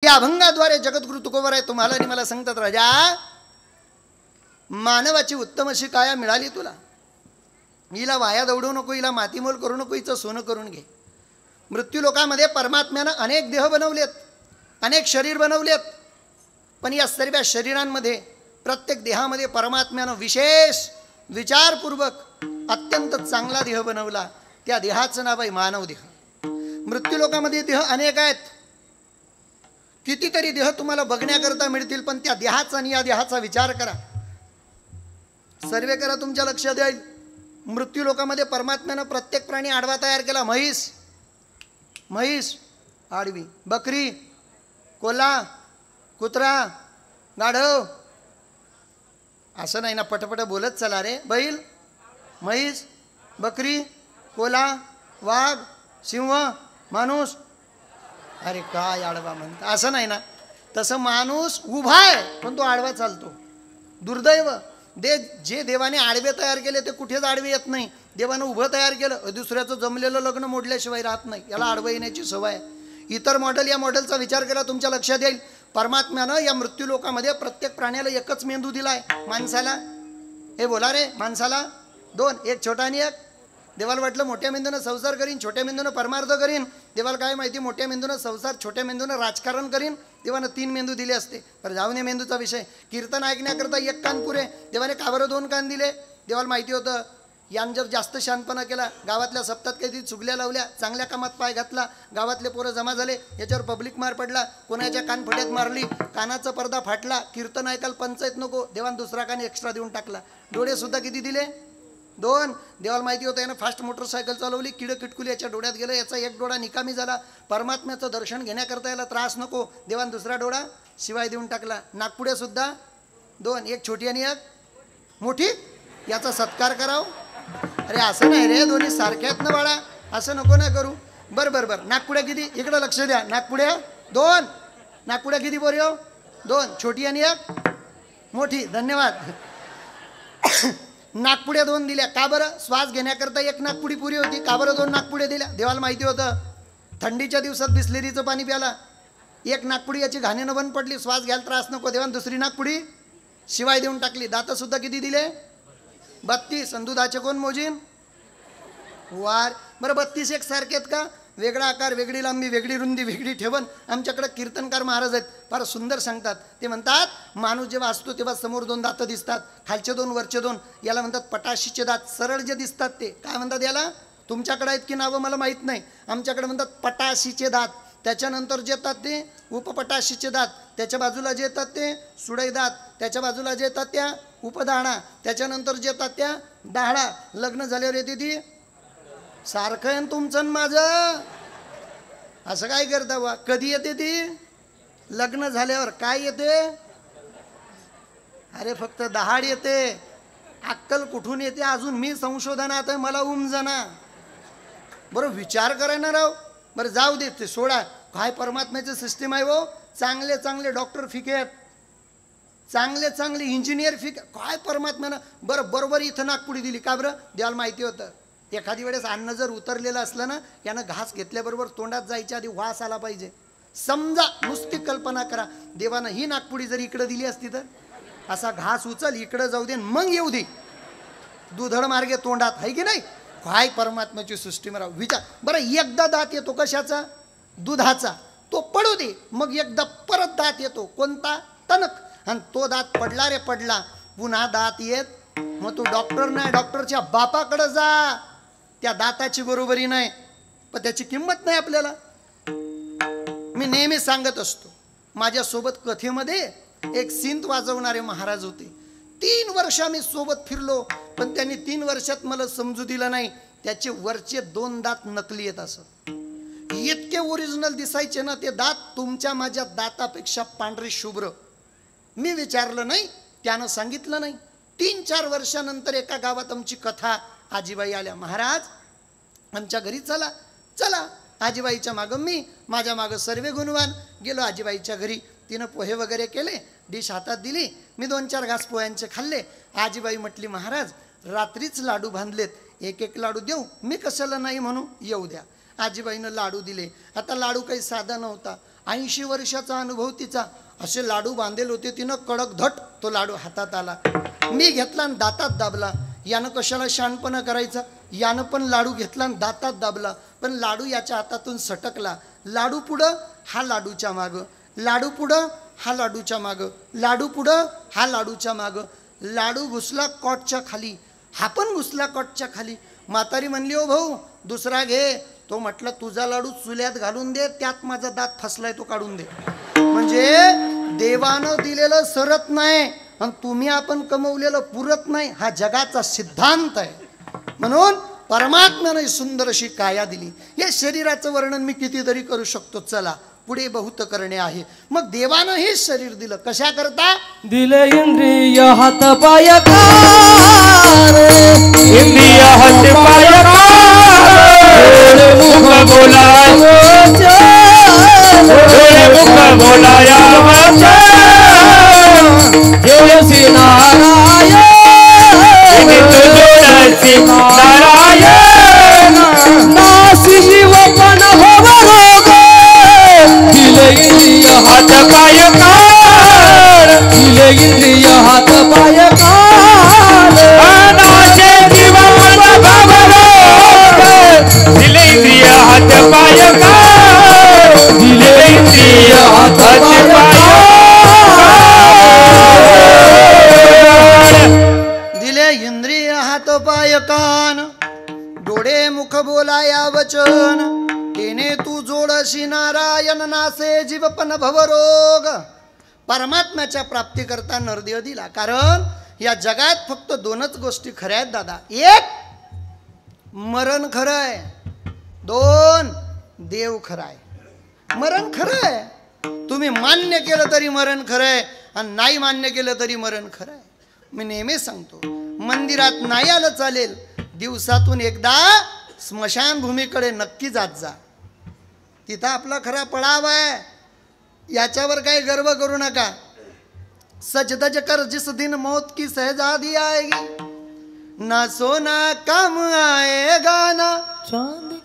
त्या अभंगाद्वारे जगद्गुरु तुकोबर तुम्हाला आणि मला सांगतात, राजा मानवाची उत्तम अशी काया मिळाली तुला, हिला वाया दौडू नको, हिला मातीमोल करू नको, हिचं सोनं करून घे. मृत्यूलोकामध्ये परमात्म्यानं अनेक देह बनवलेत, अनेक शरीर बनवलेत, पण या सर्व शरीरांमध्ये प्रत्येक देहामध्ये परमात्म्यानं विशेष विचारपूर्वक अत्यंत चांगला देह बनवला. त्या देहाचं नाव आहे मानव देह. मृत्यूलोकामध्ये देह अनेक आहेत, कितीतरी देह तुम्हाला बघण्याकरता मिळतील, पण त्या देहाचा आणि या देहाचा विचार करा, सर्वे करा, तुमच्या लक्षात येईल. मृत्यूलोकामध्ये परमात्म्यानं प्रत्येक प्राणी आडवा तयार केला. म्हैस आडवी, बकरी, कोल्हा, कुत्रा, गाढव, असं नाही ना पटपट बोलत चला रे. बैल, म्हैस, बकरी, कोल्हा, वाघ, सिंह, माणूस. अरे काय आडवा म्हणता, असं नाही ना. तसं माणूस उभा आहे पण तो आडवा चालतो. दुर्दैव, जे देवाने आडवे तयार केले ते कुठेच आडवे येत नाही. देवानं उभं तयार केलं, दुसऱ्याचं जमलेलं लग्न मोडल्याशिवाय राहत नाही, याला आडवं येण्याची सवय आहे. इतर मॉडेल, या मॉडेलचा विचार केला तुमच्या लक्षात येईल. परमात्म्यानं या मृत्यूलोकामध्ये प्रत्येक प्राण्याला एकच मेंदू दिलाय. माणसाला, हे बोला रे, माणसाला 2, एक छोटा आणि एक. देवाला वाटलं मोठ्या मेंदूनं संसार करीन, छोट्या मेंदूनं परमार्थ करीन. देवाला काय माहिती, मोठ्या मेंदूनं संसार, छोट्या मेंदूनं राजकारण करीन. देवानं 3 मेंदू दिले असते. पण जाऊ नये मेंदूचा विषय. कीर्तन ऐकण्याकरता 1 कान पुरे, देवाने का बरं 2 कान दिले? देवाला माहिती होतं यान जर जास्त शानपणा केला, गावातल्या सप्तात काही चुगल्या लावल्या, चांगल्या कामात पाय घातला, गावातले पोरं जमा झाले, याच्यावर पब्लिक मार पडला, कोणाच्या कान फड्यात मारली, कानाचा पडदा फाटला, कीर्तन ऐकायला पंचायत नको, देवान दुसरा कान एक्स्ट्रा देऊन टाकला. डोळे सुद्धा किती दिले? 2. देवाला माहिती होतं यानं फास्ट मोटरसायकल चालवली, किड किटकुली याच्या डोळ्यात गेलं, याचा 1 डोळा निकामी झाला. परमात्म्याचं दर्शन घेण्याकरता याला त्रास नको, देवान दुसरा डोळा शिवाय देऊन टाकला. नागपुड्या सुद्धा 2, एक छोटी आणि एक मोठी, याचा सत्कार कराव. अरे असं नाही रे, दोन्ही सारख्या आहेत ना बाळा, असं नको ना करू. बरं, नागपुड्या किती? इकडं लक्ष द्या. नागपुड्या 2, नागपुड्या किती बोर हो? 2, छोटी आणि एक मोठी. धन्यवाद. नागपुड्या 2 दिल्या. का बरं? श्वास घेण्याकरता 1 नागपुडी पुरी होती, का बरं 2 नागपुड्या दिल्या? देवाला माहिती होतं थंडीच्या दिवसात बिस्लेरीचं पाणी प्याला, 1 नागपुडी याची घाणेनं बंद पडली, श्वास घ्यायला त्रास नको, देवान दुसरी नागपुडी शिवाय देऊन टाकली. दात सुद्धा किती दिले? 32. दुधाचे कोण मोजीन? वार. बरं 32 एक सारखे आहेत का? वेगळा आकार, वेगळी लांबी, वेगळी रुंदी, वेगळी ठेवण. आमच्याकडे कीर्तनकार महाराज आहेत, फार सुंदर सांगतात. ते म्हणतात माणूस जेव्हा असतो तेव्हा समोर 2 दातं दिसतात, खालचे 2, वरचे 2. याला म्हणतात पटाशीचे दात. सरळ जे दिसतात ते काय म्हणतात याला? तुमच्याकडे आहेत की नावं मला माहीत नाही, आमच्याकडे म्हणतात पटाशीचे दात. त्याच्यानंतर जे येतात ते उपपटाशीचे दात, त्याच्या बाजूला जे येतात ते सुडई दात, त्याच्या बाजूला जे येतात त्या उपदाणा, त्याच्यानंतर जे येतात त्या दाहडा. लग्न झाल्यावर येते ती सारखं आहे तुमचं माझं. असं काय करता बा? कधी येते ती? लग्न झाल्यावर. काय येते? अरे फक्त दहाड येते, अक्कल कुठून येते अजून मी संशोधनात आहे, मला उमजना. बरं विचार करायना राव. बरं जाऊ दे, ते सोडा. काय परमात्म्याचं सिस्टीम आहे हो. चांगले चांगले डॉक्टर फिके आहेत, चांगले चांगले इंजिनियर फिके. काय परमात्म्यानं बरोबर इथं नागपुडी दिली. का बरं? देवाला माहिती होतं एखादी वेळेस अन्न जर उतरलेलं असलं ना, यानं घास घेतल्याबरोबर तोंडात जायच्या आधी वास आला पाहिजे. समजा नुसती कल्पना करा, देवानं ही नागपुडी जर इकडं दिली असती तर असा घास उचल, इकडं जाऊ दे, मग येऊ दे, दुधड मार्गे तोंडात, आहे की नाही? काय परमात्म्याची सृष्टी राव. विचार. बरं एकदा दात येतो कशाचा? दुधाचा. तो पडू दे, मग एकदा परत दात येतो. कोणता? टणक. आणि तो दात पडला रे पडला, पुन्हा दात येत. मग तू डॉक्टर नाही, डॉक्टरच्या बापाकडे जा. त्या दाताची बरोबरी नाही, पण त्याची किंमत नाही आपल्याला. मी नेहमी सांगत असतो, माझ्यासोबत कथेमध्ये एक सिंत वाजवणारे महाराज होते. 3 वर्ष आम्ही सोबत फिरलो, पण त्यांनी 3 वर्षात मला समजू दिलं नाही त्याचे वरचे 2 दात नकली आहेत. असं इतके ओरिजिनल दिसायचे ना ते दात, तुमच्या माझ्या दातापेक्षा पांढरे शुभ्र. मी विचारलं नाही, त्यानं सांगितलं नाही. 3-4 वर्षानंतर एका गावात आमची कथा, आजीबाई आल्या. महाराज आमच्या घरी चला. चला. आजीबाईच्या मागं मी, माझ्या मागं सर्वे गुणवान. गेलो आजीबाईच्या घरी. तिनं पोहे वगैरे केले, डिश हातात दिली. मी 2-4 घास पोह्यांचे खाल्ले. आजीबाई म्हटली, महाराज रात्रीच लाडू बांधलेत, 1-1 लाडू देऊ? मी कशाला नाही म्हणू, येऊ द्या. आजीबाईनं लाडू दिले. आता लाडू काही साधा नव्हता, 80 वर्षाचा अनुभव तिचा. असे लाडू बांधेल होते तिनं कडक धट. तो लाडू हातात आला, मी घेतला आणि दातात दाबला. यानं कशाला शहाणपणा करायचा, यानं पण लाडू घेतला आणि दातात दाबला. पण लाडू याच्या हातातून सटकला. लाडू पुढं, हा लाडूच्या मागं. लाडू पुढं, हा लाडूच्या मागं. लाडू पुढं, हा लाडूच्या मागं. लाडू घुसला कॉटच्या खाली, हा पण घुसला कॉटच्या खाली. म्हातारी म्हणली, ओ भाऊ दुसरा घे. तो म्हटलं, तुझा लाडू चुल्यात घालून दे, त्यात माझा दात फसलाय तो काढून दे. म्हणजे देवानं दिलेलं सरत नाही आणि तुम्ही आपण कमवलेलं पुरत नाही, हा जगाचा सिद्धांत आहे. म्हणून परमात्म्याने सुंदर अशी काया दिली. या शरीराचं वर्णन मी कितीतरी करू शकतो, चला पुढे बहुत करणे आहे. मग देवानं हे शरीर दिलं कशा करता, दिले इंद्रिय हात पाय कार, इंद्रिय हात पाय मुख बोलाय, मुख बोलाया जोडसी नारायण, जोडसी नारायण, नासी जीवपण भव रोग, दिले इंद्रिय हात पाय कार, दिले इंद्रिय हात पाय कार, नाचे जीवन भव रोग, दिले इंद्रिय हात पाय कार, दिले इंद्रिय हात पाय दिले इंद्रिय हात पाय कान, डोळे मुख बोलाया वचन, तेने तू जोडशी नारायण, नासे जीवपण भवरोग. परमात्म्याच्या प्राप्तीकरता नरदेह दिला. कारण या जगात फक्त दोनच गोष्टी खऱ्या आहेत दादा. एक मरण खरं आहे, दोन देव खरं आहे. मरण खरं आहे, तुम्ही मान्य केलं तरी मरण खरं आहे आणि नाही मान्य केलं तरी मरण खरं आहे. मी नेहमी सांगतो, मंदिरात नाही आलं चालेल, दिवसातून एकदा स्मशानभूमीकडे नक्की जात जा. तिथं आपला खरा पडाव आहे, याच्यावर काही गर्व करू नका. सजदज कर जिस दिन मौत की सहजादी आएगी, ना सोना काम आएगा ना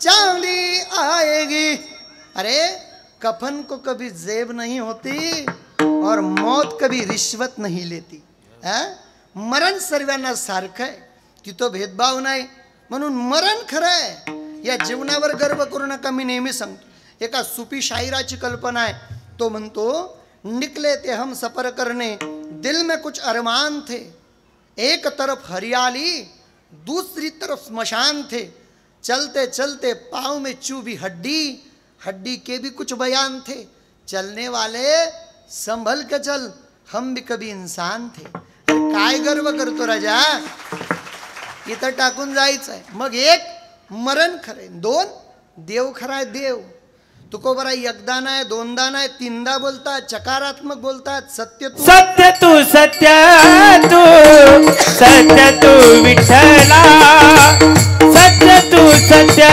चांदी आएगी. अरे कफन को कभी जेब नहीं होती और मौत कभी रिश्वत नहीं लेती. मरण सर्वांना सारखं आहे, तिथं भेदभाव नाही. म्हणून मरण खरं आहे, या जीवनावर गर्व करू नका. मी नेहमी सांगतो, एका सुफी शायराची कल्पना आहे. तो म्हणतो, निकले थे हम सफर करने, दिल में कुछ अरमान थे, एक तरफ हरियाली दूसरी तरफ स्मशान थे, चलते चलते पाँव में चुभी हड्डी, हड्डी के भी कुछ बयान थे, चलने वाले संभल के चल, हम भी कभी इंसान थे. काय गर्व करतो राजा, इथं टाकून जायचं आहे. मग एक मरण खरंय, दोन देव खरा आहे. देव तुकोबरा एकदा नाही, दोनदा नाही, तीनदा बोलतात, चकारात्मक बोलतात. सत्य तू, सत्य तू, सत्य तू, सत्य तू विठ्ठला, सत्य तू, सत्य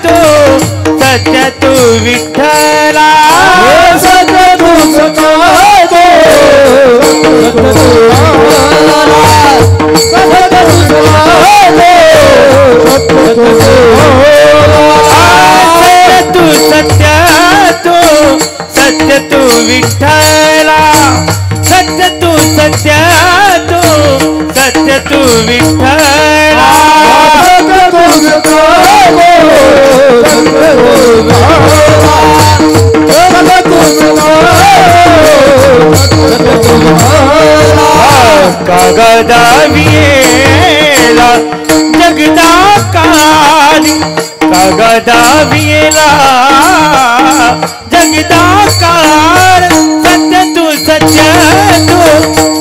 तू, सत्य तू विठ्ठला, सत्य तू सत्य तू, सत्य तू, सत्य तू विठ्ठला, सत्य तू, सत्य तू, सत्य तू विठ्ठला, कागदा वियेला जगदाकारी, कागदा वियेला जगदाकार, सत्य तू, सत्य तू,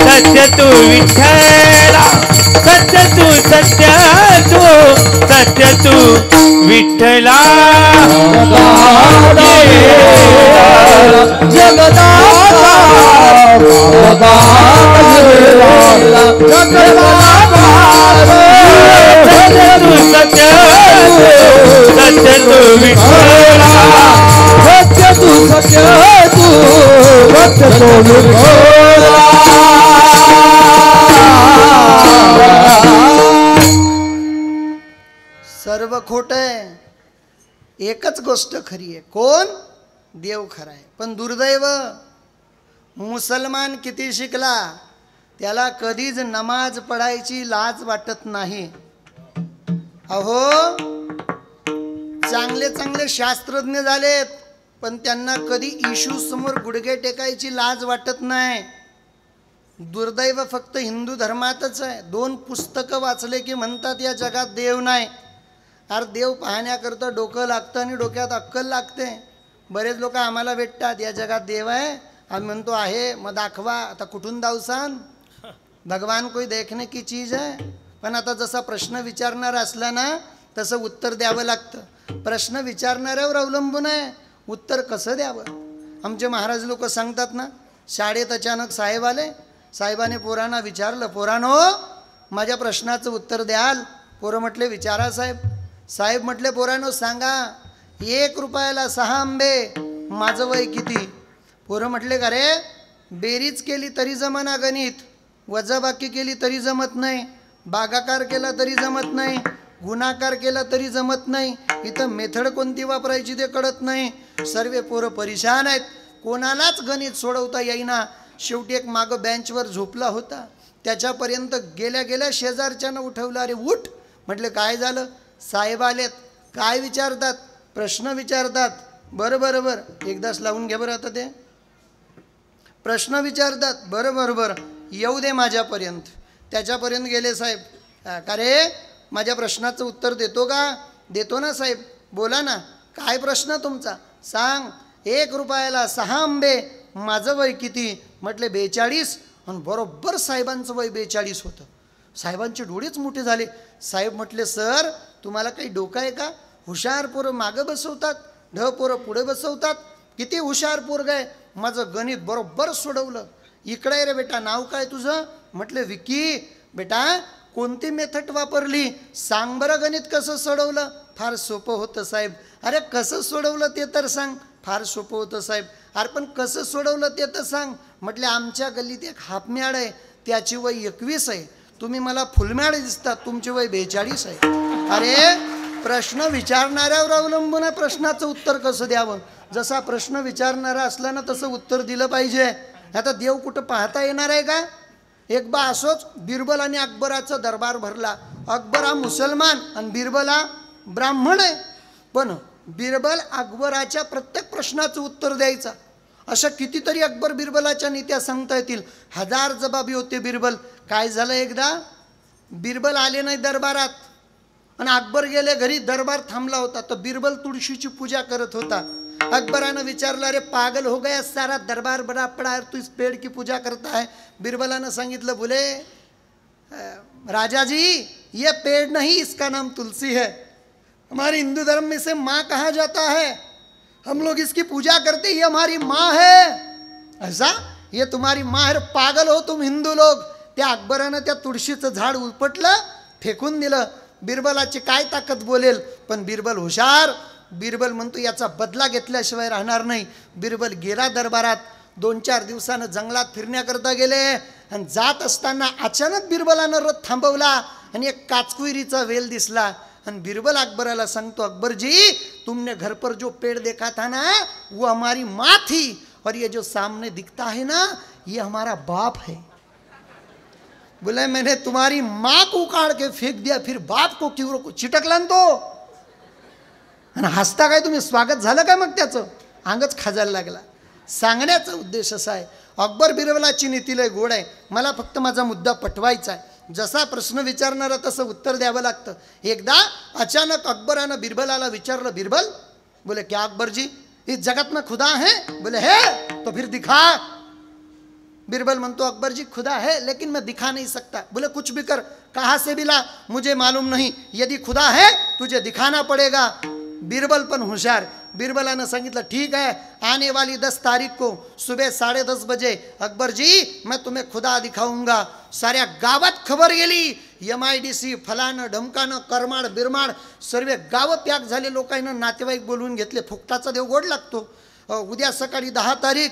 सत्य तू विठ्ठला, सत्य तू, सत्य तू, सत्य तू विठ्ठला, सत्य तू विठ्ठला, सत्य तू सत्य तू, सत्य तू विठ्ठला. सर्व खोट आहे, एकच गोष्ट खरी आहे. कोण? देव खरा आहे. पण दुर्दैव मुसलमान किती शिकला त्याला कधीच नमाज पडायची लाज वाटत नाही. अहो चांगले चांगले शास्त्रज्ञ झालेत पण त्यांना कधी इशू समोर गुडघे टेकायची लाज वाटत नाही. दुर्दैव फक्त हिंदू धर्मातच आहे. 2 पुस्तकं वाचले की म्हणतात या जगात देव नाही. अरे देव पाहण्याकरता डोकं लागतं आणि डोक्यात अक्कल लागते. बरेच लोक आम्हाला भेटतात या जगात देव आहे, आम्ही म्हणतो आहे, मग दाखवा. आता कुठून दावसान? भगवान कोई देखने की चीज आहे. पण आता जसा प्रश्न विचारणार असला ना तसं उत्तर द्यावं लागतं. प्रश्न विचारणाऱ्यावर अवलंबून आहे उत्तर कसं द्यावं. आमचे महाराज लोक सांगतात ना, शाळेत अचानक साहेब आले. साहेबाने पोरांना विचारलं, पोरांनो माझ्या प्रश्नाचं उत्तर द्याल? पोरं म्हटले विचारा साहेब. साहेब म्हटले पोरांनो सांगा 1 रुपयाला 6 आंबे, माझं वय किती? पोरं म्हटले का रे बेरीज केली तरी जमाना गणित, वजाबाकी केली तरी जमत नाही, भागाकार केला तरी जमत नाही, गुणाकार केला तरी जमत नाही, इथं मेथड कोणती वापरायची ते कळत नाही. सर्व पोरं परेशान आहेत, कोणालाच गणित सोडवता येईना. शेवटी एक मागं बेंचवर झोपला होता, त्याच्यापर्यंत गेल्या गेल्या शेजारच्यानं उठवलं. अरे उठ. म्हटलं काय झालं? साहेब आलेत. काय विचारतात? प्रश्न विचारतात. बरं बरं बरं एकदाच लावून घ्या बरं. आता ते प्रश्न विचारतात. बरं बरं बरं येऊ दे माझ्यापर्यंत. त्याच्यापर्यंत गेले साहेब. का रे माझ्या प्रश्नाचं उत्तर देतो का? देतो ना साहेब. बोला ना काय प्रश्न तुमचा? सांग. 1 रुपयाला 6 आंबे, माझं वय किती? म्हटले 42. आणि बरोबर साहेबांचं वय 42 होतं. साहेबांचे डोळेच मोठे झाले. साहेब म्हटले सर तुम्हाला काही डोकं आहे का? हुशार पोरं मागं बसवतात, ढ पोरं पुढे बसवतात. किती हुशार पोरगं आहे, माझं गणित बरोबर सोडवलं. इकडे रे बेटा, नाव काय तुझं? म्हटलं विकी. बेटा कोणती मेथड वापरली? सांग बरं गणित कसं सोडवलं? फार सोपं होतं साहेब. अरे कसं सोडवलं ते तर सांग. फार सोपं होतं साहेब. अरे पण कसं सोडवलं ते तर सांग. म्हटले आमच्या गल्लीत एक हाफमॅड आहे, त्याची वय 21 आहे. तुम्ही मला फुलमॅड दिसतात, तुमची वय 42 आहे. अरे प्रश्न विचारणाऱ्यावर अवलंबून आहे प्रश्नाचं उत्तर कसं द्यावं. जसा प्रश्न विचारणारा असला ना तसं उत्तर दिलं पाहिजे. आता देव कुठं पाहता येणार आहे का? एकदा असोच बिरबल आणि अकबराचा दरबार भरला. अकबर हा मुसलमान आणि बिरबल हा ब्राह्मण आहे. पण बिरबल अकबराच्या प्रत्येक प्रश्नाचं उत्तर द्यायचा. अशा कितीतरी अकबर बिरबलाच्या नीत्या सांगता येतील. 1000 जबाबी होते बिरबल. काय झालं एकदा बिरबल आले नाही दरबारात आणि अकबर गेले घरी. दरबार थांबला होता. तर बिरबल तुळशीची पूजा करत होता. अकबरानं विचारलं अरे पागल हो गया सारा दरबार बड़ा पड़ा है, तू इस पेड़ की पूजा करता है? बिरबलानं सांगितलं बोले राजा जी ये पेड़ नहीं, इसका नाम तुलसी है. हमारे हिंदू धर्म में से माँ कहा जाता है, हम लोग इसकी पूजा करते, ये हमारी माँ है. ऐसा ये तुम्हारी माँ है? पागल हो तुम हिंदू लोग. त्या अकबरानं त्या तुळशीचं झाड उपटलं, फेकून दिलं. बिरबलाची काय ताकद बोलेल. पण बिरबल हुशार. बिरबल म्हणतो याचा बदला घेतल्याशिवाय राहणार नाही. बिरबल गेला दरबारात. 2-4 दिवसानं जंगलात फिरण्याकरता गेले आणि जात असताना अचानक बिरबलानं रथ थांबवला आणि एक काचकुईरीचा वेल दिसला. आणि बिरबल अकबराला सांगतो अकबर जी तुमने घर पर जो पेड़ देखा था ना वो हमारी माँ थी, और ये जो सामने दिखता है ना ये हमारा बाप है. बोले मैंने तुम्हारी माँ को उखाड़ के फेंक दिया, फिर बाप को क्यों चिटकला ना तो. आणि हसता काय तुम्ही? स्वागत झालं काय मग त्याचं? अंगच खाजायला लागला. सांगण्याचा उद्देश असा आहे अकबर बिरबलाची नीती लय गोड आहे. मला फक्त माझा मुद्दा पटवायचा आहे. जसा प्रश्न विचारणारा तसं उत्तर द्यावं लागतं. एकदा अचानक अकबरानं बिरबलाला विचारलं बिरबल बोले क्या अकबर जी इस जगत में खुदा है? बोले है. तो फिर दिखा. बिरबल म्हणतो अकबर जी खुदा है लेकिन मैं दिखा नहीं सकता. बोले कुछ भी कर, कहाँ से भी ला, मुझे मालूम नहीं. यदि खुदा है तुझे दिखाना पड़ेगा. बिरबल पण हुशार. बिरबलानं सांगितलं ठीक है आने वाली 10 तारीख को सुबह 10:30 बजे अकबर जी मैं तुम्हें खुदा दिखाऊंगा. साऱ्या गावात खबर गेली. MIDC फलानं ढमकानं करमाड बिरमाड सर्व गावं पॅक झाले. लोकांना नातेवाईक बोलवून घेतले. फुकटाचा देव गोड लागतो. उद्या सकाळी 10 तारीख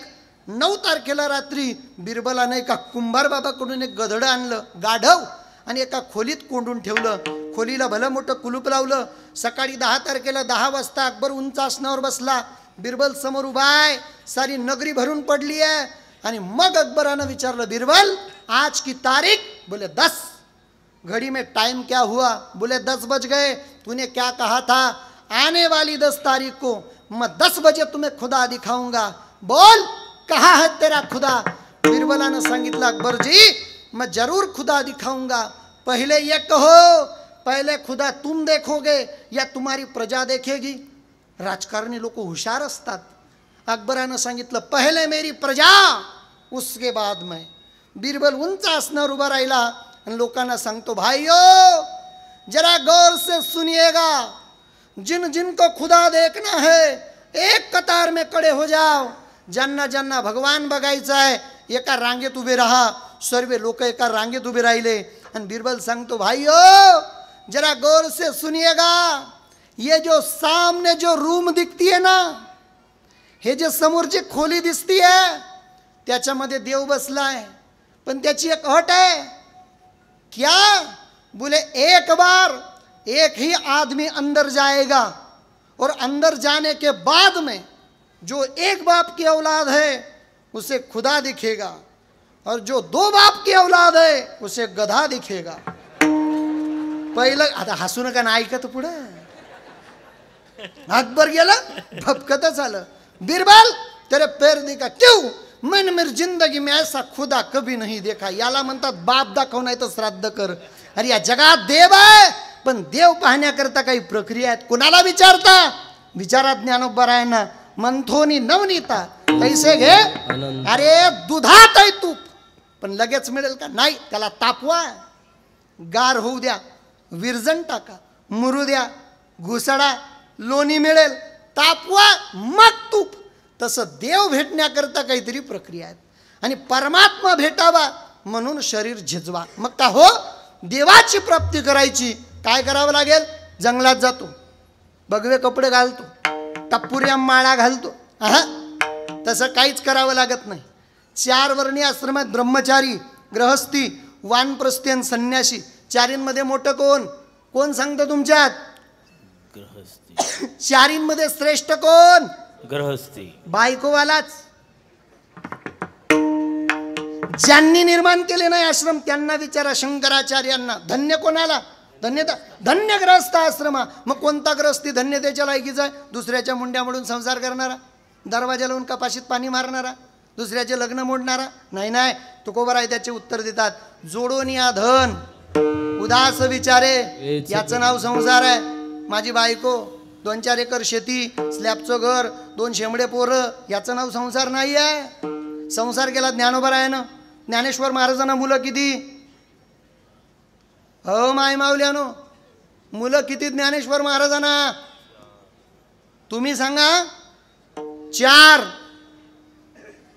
9 तारखेला रात्री बिरबलानं एका कुंभार बाबाकडून एक गधडं आणलं, गाढव, आणि एका खोलीत कोंडून ठेवलं. खोलीला भलं मोठं कुलूप लावलं. सकाळी 10 तारखेला 10 वाजता अकबर उंच आसनावर बसला. बिरबल समोर उभा आहे, सारी नगरी भरून पडली आहे. आणि मग अकबरानं विचारलं, बिरबल आज की तारीख? बोले 10. घड़ी में टाइम क्या हुआ? बोले 10 बज गए. तूने क्या कहा था? आने वाली 10 तारीख को मैं 10 बजे तुम्हें खुदा दिखाऊंगा. बोल कहाँ है तेरा खुदा? बिरबलानं सांगितलं, अकबरजी मैं जरूर खुदा दिखाऊंगा. पहले ये कहो, पहले खुदा तुम देखोगे या तुम्हारी प्रजा देखेगी? राजकारणी लोक हुशार असतात. अकबरानं सांगितलं, पहले मेरी प्रजा उसके बाद मैं. बिरबल उंच आसनावर उभा राहिला आणि लोकांना सांगतो, भाइयों जरा गौर से सुनिएगा, जिन जिनको खुदा देखना है एक कतार में खड़े हो जाओ. ज्यांना ज्यांना भगवान बघायचा आहे एका रांगेत उभे राहा. सर्व लोक एका रांगेत उभे राहिले. आणि बिरबल सांगतो, भाइयों जरा गौर से सुनिएगा, ये जो सामने जो रूम दिखती है ना, हे जे समोरची खोली दिसती आहे त्याच्यामध्ये देव बसलाय. पण त्याची एक अट आहे. क्या? बोले एक बार एक ही आदमी अंदर जाएगा और अंदर जाने के बाद में जो एक बाप की औलाद है उसे खुदा दिखेगा और जो 2 बाप की औलाद है उसे गधा दिखेगा. पहिलं आता हसू नका ना, ऐकत पुढं. अकबर गेला भपकतच आलं. बिरबल तेरे पैर दिखा. क्यों? मैंने मेरी जिंदगी में ऐसा खुदा कभी नहीं देखा. याला म्हणतात बाप दाखव नाही तर श्राद्ध कर. अरे या जगात देव आहे, पण देव पाहण्याकरता काही प्रक्रिया आहेत. कोणाला विचारता? विचारा ज्ञानोबरायांना. मंथोनी नवनीता कैसे घे? अरे दुधात आहे तूप, पण लगेच मिळेल का? नाही, त्याला तापवा, गार होऊ द्या, विरजण टाका, मुरू द्या, घुसडा, लोणी मिळेल, तापवा, मग तूप. तसं देव भेटण्याकरता काहीतरी प्रक्रिया आहेत. आणि परमात्मा भेटावा म्हणून शरीर झिजवा. मग का हो, देवाची प्राप्ती करायची काय करावं लागेल? जंगलात जातो, भगवे कपडे घालतो, टप्पुऱ्या माळा घालतो. तसं काहीच करावं लागत नाही. 4 वर्णीय आश्रमात ब्रह्मचारी, गृहस्थी, वानप्रस्थी आणि संन्यासी. 4मध्ये मोठं कोण? कोण सांगतं तुमच्यात? गृहस्थी. 4मध्ये श्रेष्ठ कोण? गृहस्थी. बायकोवालाच. ज्यांनी निर्माण केले नाही आश्रम त्यांना विचारा, शंकराचार्यांना. धन्य कोणाला? धन्यता धन्य ग्रस्त आश्रमा. मग कोणता ग्रस्ती धन्यतेच्या लायकीचा आहे? दुसऱ्याच्या मुंड्या मोडून संसार करणारा, दरवाजा लावून कपाशीत पाणी मारणारा, दुसऱ्याचे लग्न मोडणारा? नाही नाही, तुकोबर आहे त्याचे उत्तर देतात, जोडून या धन उदास विचारे, याचं नाव संसार आहे. माझी बायको, 2-4 एकर शेती, स्लॅबचं घर, 2 शेंबडे पोरं, याचं नाव संसार नाही आहे. संसार केला ज्ञानोबरायानं. ज्ञानेश्वर महाराजांना मुलं किती? हो माय माऊल्यानो, मुलं किती ज्ञानेश्वर महाराजांना? तुम्ही सांगा. 4.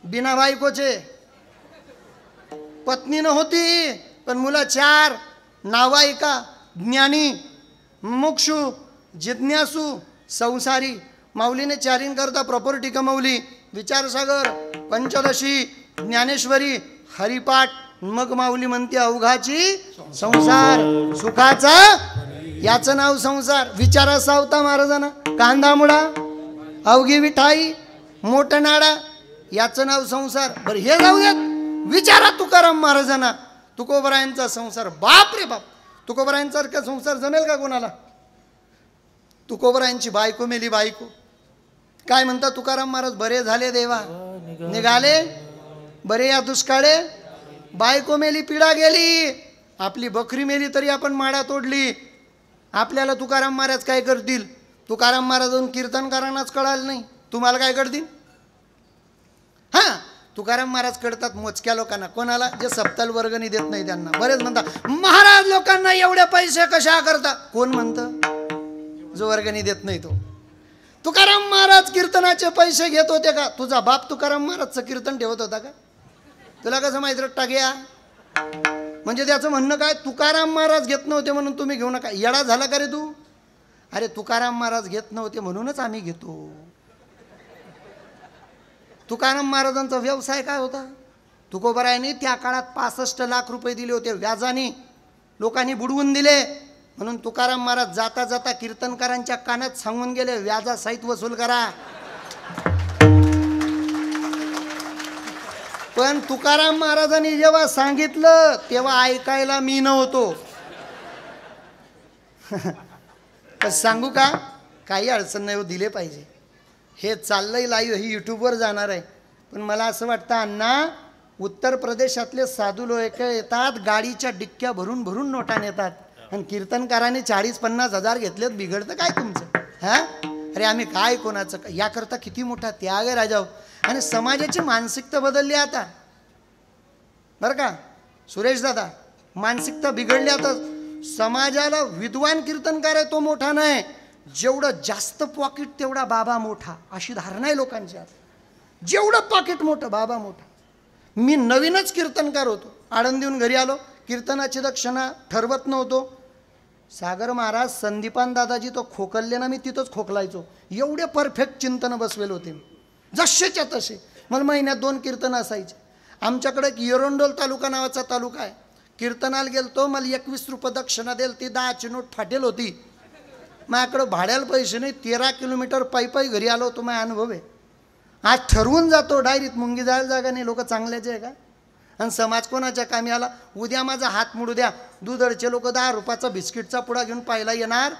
बिना बायकोचे. पत्नी नव्हती पण मुलं 4. नाव ऐका, ज्ञानी, मुमुक्षु, जिज्ञासू, संसारी. माऊलीने 4 करता प्रॉपर्टी कमवली. विचारसागर, पंचदशी, ज्ञानेश्वरी, हरिपाठ. मग माऊली म्हणते अवघाची संसार सुखाचा, याचं नाव संसार. विचारा सावता महाराजांना. कांदा मुळा, अवघी विठाई, मोठं नाडा, याचं नाव संसार. बरं हे जाऊ द्यात. विचारा तुकाराम महाराजांना. तुकोबरायांचा संसार, बाप रे बाप. तुकोबरायांसारखा संसार जमेल का कोणाला? तुकोबरायांची बायको मेली. बायको काय म्हणता तुकाराम महाराज? बरे झाले देवा, निघाले बरे या दुष्काळे. बायको मेली, पिढा गेली. आपली बकरी मेली तरी आपण माळा तोडली. आपल्याला तुकाराम महाराज काय करतील? तुकाराम महाराजांना कीर्तनकारांनाच कळालं नाही, तुम्हाला काय करतील? हां, तुकाराम महाराज कळतात मोजक्या लोकांना. कोणाला? जे सप्ताल वर्गणी देत नाही त्यांना. बरेच म्हणतात महाराज लोकांना एवढे पैसे कशा करता? कोण म्हणतं? जो वर्गणी देत नाही तो. तुकाराम महाराज कीर्तनाचे पैसे घेत होते का? तुझा बाप तुकाराम महाराजचं कीर्तन ठेवत होता का? तुला कसं माहित रट्टा घ्या? म्हणजे त्याचं म्हणणं काय? तुकाराम महाराज घेत नव्हते म्हणून तुम्ही घेऊ नका. येडा झाला का रे तू? अरे तुकाराम महाराज घेत नव्हते म्हणूनच आम्ही घेतो. तुकाराम महाराजांचा व्यवसाय काय होता? तुकोबरायांनी त्या काळात 65 लाख रुपये दिले होते व्याजाने. लोकांनी बुडवून दिले. म्हणून तुकाराम महाराज जाता जाता कीर्तनकारांच्या कानात सांगून गेले, व्याजासहित वसूल करा. पण तुकाराम महाराजांनी जेव्हा सांगितलं तेव्हा ऐकायला मी नव्हतो. तर सांगू का, काही अडचण नाही हो, दिले पाहिजे. हे चाललंय लाईव्ह, ही यूट्यूबवर जाणार आहे. पण मला असं वाटतं अण्णा, उत्तर प्रदेशातले साधू लोक येतात, गाडीच्या डिक्क्या भरून भरून नोटा नेतात, आणि कीर्तनकाराने 40-50 हजार घेतलेत. बिघडतं काय तुमचं? हां, अरे आम्ही काय कोणाचं, याकरता किती मोठा त्याग आहे राजाओ. आणि समाजाची मानसिकता बदलली आता बरं का सुरेश दादा. मानसिकता बिघडली आता. समाजाला विद्वान कीर्तनकार आहे तो मोठा नाही, जेवढं जास्त पॉकेट तेवढा बाबा मोठा, अशी धारणा आहे लोकांची आता. जेवढं पॉकेट मोठं बाबा मोठा. मी नवीनच कीर्तनकार होतो, आळंदीहून घरी आलो, कीर्तनाची दक्षिणा ठरवत नव्हतो. सागर महाराज, संदीपान दादाजी तो खोकलले ना, मी तिथंच खोकलायचो. एवढे परफेक्ट चिंतन बसवेल होते मी, जसेच्या तसे. मला महिन्यात 2 कीर्तन असायचे. आमच्याकडे एक एरंडोल तालुका नावाचा तालुका आहे. कीर्तनाला गेलतो, मला 21 रुपये दक्षिणा देल, ती 10ची नोट फाटेल होती. माझ्याकडं भाड्याला पैसे नाही, 13 किलोमीटर पायी घरी आलो होतो. माझा अनुभव आहे. आज ठरवून जातो डायरीत, मुंगी जायला जागा नाही, लोक चांगल्याचे आहे का? आणि समाज कोणाच्या कामी आला? उद्या माझा हात मोडू द्या, दुधडचे लोक 10 रुपयाचा बिस्किटचा पुडा घेऊन पाहायला येणार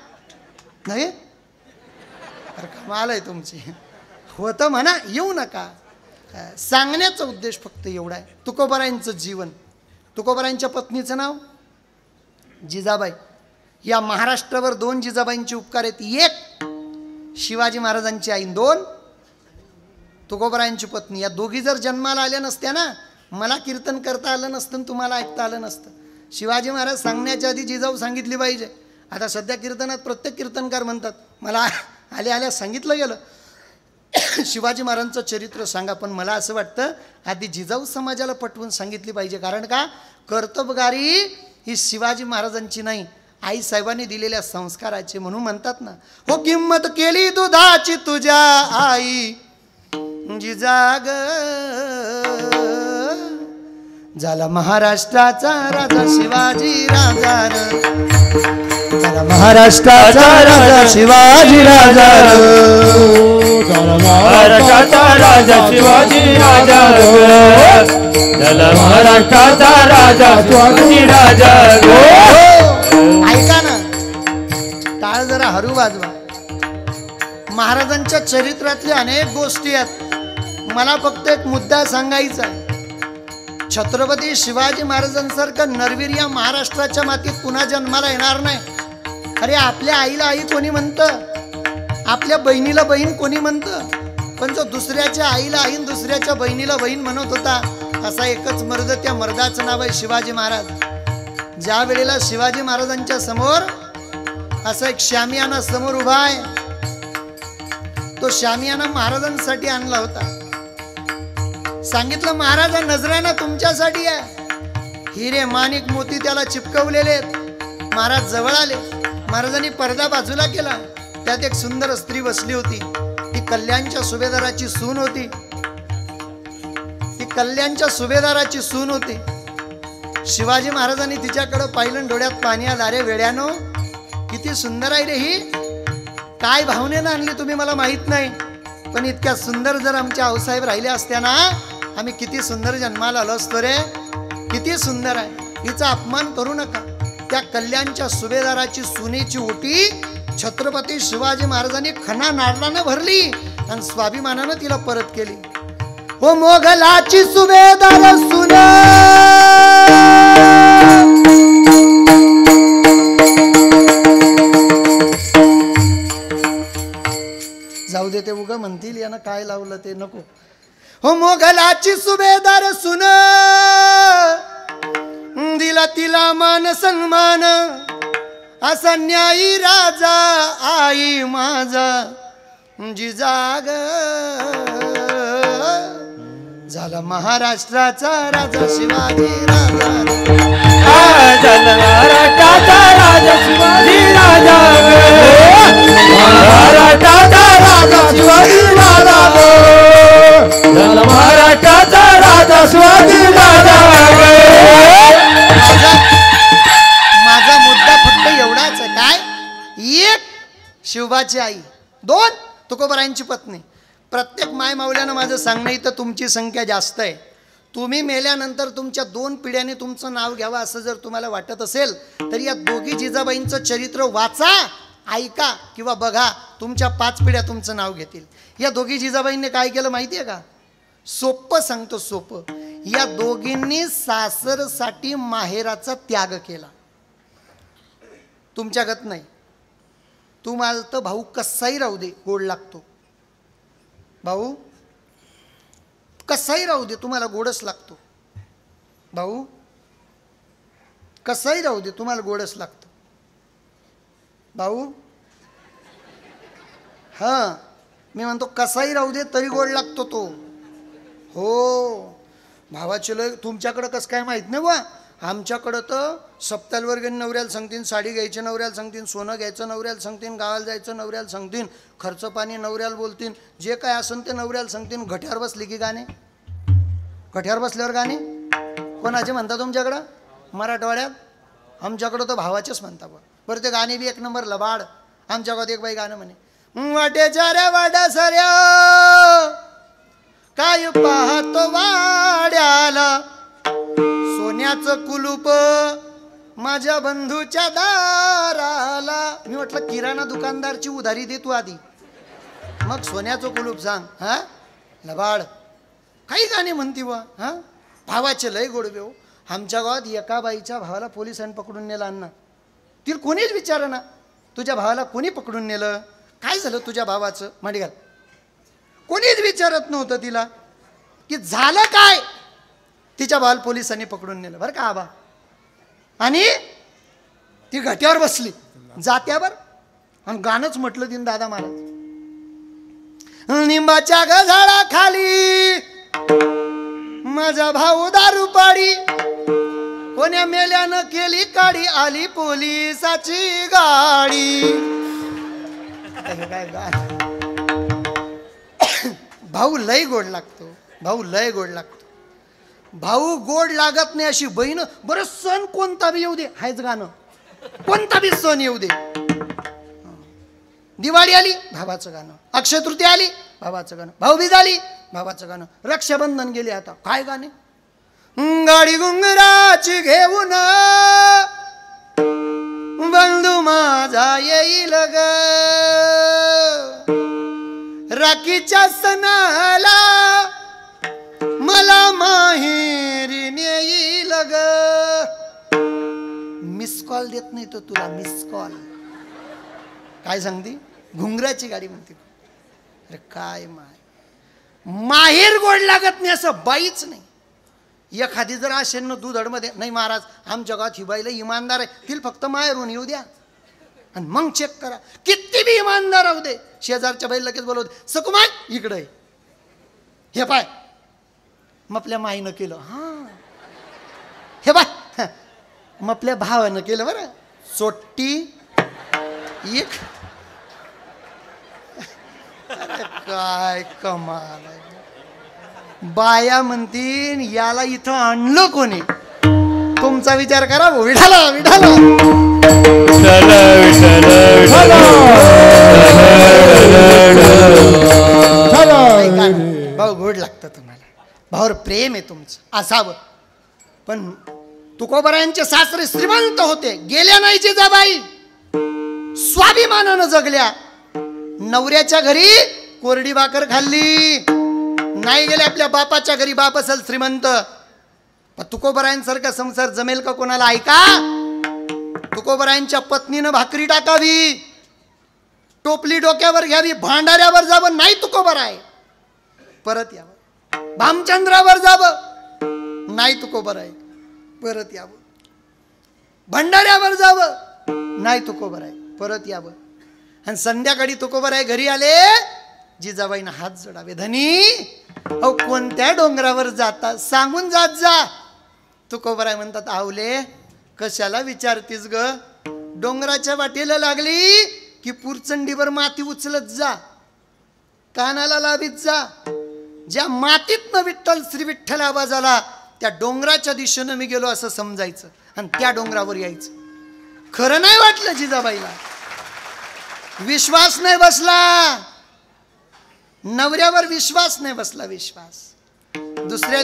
नाही. अरे कमाल आहे तुमची. होतं म्हणा, येऊ नका. सांगण्याचा उद्देश फक्त एवढा आहे. तुकोबारायांचं जीवन, तुकोबारायांच्या पत्नीचं नाव जिजाबाई. या महाराष्ट्रावर 2 जिजाबाईंचे उपकार आहेत. एक शिवाजी महाराजांची आई, 2 तुकोबारायांची पत्नी. या दोघी जर जन्माला आल्या नसत्या ना, मला कीर्तन करता आलं नसतं, तुम्हाला ऐकता आलं नसतं. शिवाजी महाराज सांगण्याच्या आधी जिजाऊ सांगितली पाहिजे. आता सध्या कीर्तनात प्रत्येक कीर्तनकार म्हणतात, मला आल्या सांगितलं गेलं शिवाजी महाराजांचं चरित्र सांगा. पण मला असं वाटतं आधी जिजाऊ समाजाला पटवून सांगितली पाहिजे. कारण का, कर्तबगारी ही शिवाजी महाराजांची नाही, आई साहेबांनी दिलेल्या संस्काराचे. म्हणून म्हणतात ना, हो किंमत केली दुधाची तुझ्या आई जिजाग, झाला महाराष्ट्राचा राजा शिवाजी राजा, झाला महाराष्ट्राचा राजा शिवाजी राजा, झाला महाराष्ट्राचा राजा शिवाजी राजा, झाला महाराष्ट्राचा राजा शिवाजी राजा. ऐका ना, टाळ जरा हरू वाजवा. महाराजांच्या चरित्रातल्या अनेक गोष्टी आहेत. मला फक्त एक मुद्दा सांगायचा आहे. छत्रपती शिवाजी महाराजांसारखं नरवीर या महाराष्ट्राच्या मातीत पुन्हा जन्माला येणार नाही. अरे आपल्या आईला आई कोणी म्हणतं, आपल्या बहिणीला बहीण कोणी म्हणतं, पण जो दुसऱ्याच्या आईला आई, दुसऱ्याच्या बहिणीला बहीण म्हणत होता, असा एकच मर्द, त्या मर्दाचं नाव आहे शिवाजी महाराज. ज्या वेळेला शिवाजी महाराजांच्या समोर असा एक शामियाना समोर उभा आहे, तो शामियाना महाराजांसाठी आणला होता. सांगितलं, महाराज नजराना तुमच्यासाठी आहे, हिरे माणिक मोती त्याला चिपकवलेले आहेत. महाराज जवळ आले, महाराजांनी पडदा बाजूला केला. त्यात एक सुंदर स्त्री बसली होती. ती कल्याणच्या सुभेदाराची सून होती. ती कल्याणच्या सुभेदाराची सून होती. शिवाजी महाराजांनी तिच्याकडे पाहिलं, डोळ्यात पाणी आलं. अरे वेड्यानो, किती सुंदर आहे रे ही, काय भावनेनं आणली तुम्ही मला माहित नाही, पण इतक्या सुंदर जर आमच्या आऊसाहेब राहिले असत्या ना, आम्ही किती सुंदर जन्माला आलो असतो रे. किती सुंदर आहे, हिचा अपमान करू नका. त्या कल्याणच्या सुभेदाराची सुनेची ओटी छत्रपती शिवाजी महाराजांनी खणा नारळानं भरली आणि स्वाभिमानानं तिला परत केली. हो मोगलाची सुभेदार सुना, जाऊ दे, ते उगा म्हणतील यानं काय लावलं ते नको. हो मोगलाची सुभेदार सुन, दिला तिला मान सन्मान, असा न्यायी राजा आई माझा जिजाग, झाला महाराष्ट्राचा राजा शिवाजी राजा, झाला महाराष्ट्राचा राजा शिवाजी राजा, महाराष्ट्राचा राजा शिवाजी राजा, झाला महाराष्ट्राचा राजा शिवाजी राजा. माझा मुद्दा फक्त एवढाच आहे. काय? एक शिवबाची आई, 2 तुकोबारायांची पत्नी. प्रत्येक माय माऊल्यानं माझं सांगणं, इथं तुमची संख्या जास्त आहे. तुम्ही मेल्यानंतर तुमच्या 2 पिढ्यांनी तुमचं नाव घ्यावं असं जर तुम्हाला वाटत असेल तर या दोघी जिजाबाईंचं चरित्र वाचा, ऐका किंवा बघा, तुमच्या 5 पिढ्या तुमचं नाव घेतील. या दोघी जिजाबाईंनी काय केलं माहिती आहे का? सोपं सांगतो, सोपं. या दोघींनी सासरसाठी माहेराचा त्याग केला. तुमच्यागत नाही. तुम्हाला तर भाऊ कसाही राहू दे गोड लागतो. भाऊ कसाही राहू दे तुम्हाला गोडच लागतो. भाऊ कसाही राहू दे तुम्हाला गोडच लागतो. भाऊ हां, मी म्हणतो कसाही राहू दे तरी गोड लागतो तो. हो, भावाचे लय. तुमच्याकडं कसं काय माहीत नाही बा. आमच्याकडं तर सप्तालवर गेले नवऱ्याला सांगतील, साडी घ्यायची नवऱ्याला सांगतील, सोनं घ्यायचं नवऱ्याला सांगतील, गावाला जायचं नवऱ्याला सांगतील, खर्च पाणी नवऱ्याला बोलतील, जे काय असेल ते नवऱ्याला सांगतील. घट्यावर बसली की गाणे, घट्यावर बसल्यावर गाणे कोणाचे म्हणता तुमच्याकडं? मराठवाड्यात. आमच्याकडं तर भावाचेच म्हणता बा. बरं, ते गाणे बी 1 नंबर लबाड. आमच्या गावात एक बाई गाणं म्हणे, वाट्याच्या रे वाड्या साऱ्या काय पाहतो वाड्याला, सोन्याचं कुलूप माझ्या बंधूच्या दाराला. मी म्हटलं किराणा दुकानदारची उधारी दे तू आधी, मग सोन्याचं कुलूप सांग. हा लबाड काही गाणे म्हणती बा. हा, भावाचे लय गोडवे हो. आमच्या गावात एका बाईच्या भावाला पोलिसांनी पकडून नेलं. अण्णा, तिला कोणीच विचार ना, तुझ्या भावाला कोणी पकडून नेलं, काय झालं तुझ्या भावाचं, मांडी घाल. कोणीच विचारत नव्हतं तिला की झालं काय. तिच्या भावाला पोलिसांनी पकडून नेलं बरं का आबा. आणि ती घट्यावर बसली जात्यावर आणि गाणंच म्हटलं तिने दादा महाराज. निंबाच्या झाडाखाली माझा भाऊ दारू पाडी, कोण्या मेल्यानं केली काडी, आली पोलिसाची गाडी. काय भाऊ लय गोड लागतो. भाऊ लय गोड लागतो. भाऊ गोड लागत नाही अशी बहीण. बरं, सण कोणता बी येऊ दे, हायच गाणं. कोणता बी सण येऊ दे. दिवाळी आली भावाचं गाणं, अक्षय तृतीया आली भावाचं गाणं, भाऊबीज आली भावाचं गाणं, रक्षाबंधन गेले आता काय गाणे. गाडी गुंगराची घेऊन बंधू माझा येईल ग, राखीच्या सणाला मला माहेरी नेईल ग. मिस कॉल देत नाही तो तुला, मिस कॉल. काय सांगते? घुंगराची गाडी म्हणते. अरे काय माहेर गोड लागत नाही असं बाईच नाही. एखादी जर असेल ना दुधडमध्ये, नाही महाराज आमच्या गावात ही बाईला इमानदार आहे, तिला फक्त माहेरून येऊ द्या आणि मग चेक करा. किती बी इमानदार राहू दे, शेजारच्या बाईला लगेच बोलवते, सकुमाय इकडे हे पाय मपल्या माईनं केलं. हा हे बाय मपल्या भावानं केलं बरं. सोट्टी एक. काय कमाल आहे. बाया म्हणतीन याला इथं आणलं कोणी. तुमचा विचार करा. विठाला विठाला भाऊ गोड लागतं तुम्हाला, भाऊवर प्रेम आहे तुमचं असावं. पण तुकोबरायांचे सासरे श्रीमंत होते, गेल्या नाही जिजाबाई, स्वाभिमानानं जगल्या. नवऱ्याच्या घरी कोरडी भाकर खाल्ली, नाही गेले आपल्या बापाच्या घरी. बाप असेल श्रीमंत, पण तुकोबरायांसारखा संसार जमेल का कोणाला? ऐका, तुकोबरायांच्या पत्नीनं भाकरी टाकावी, टोपली डोक्यावर घ्यावी, भांडाऱ्यावर जावं, नाही तुकोबराय परत यावं. भामचंद्रावर जावं, नाही तुकोबराय परत यावं. भंडाऱ्यावर जावं, नाही तुकोबराय परत यावं. आणि संध्याकाळी तुकोबराय घरी आले, जिजाबाईनं हात जोडावे. धनी अहो कोणत्या डोंगरावर जाता, सांगून जात जा. तुकोबराय म्हणतात, आवले कशाला विचारतीस ग, डोंगराच्या वाटेला लागली की पुरचंडीवर माती उचलत जा, कानाला लावीत जा. ज्या मातीतनं विठ्ठल श्री विठ्ठल आवाज आला त्या डोंगराच्या दिशेनं मी गेलो असं समजायचं आणि त्या डोंगरावर यायचं. खरं नाही वाटलं जिजाबाईला, विश्वास नाही बसला, नवऱ्यावर विश्वास नाही बसला. विश्वास दुसऱ्या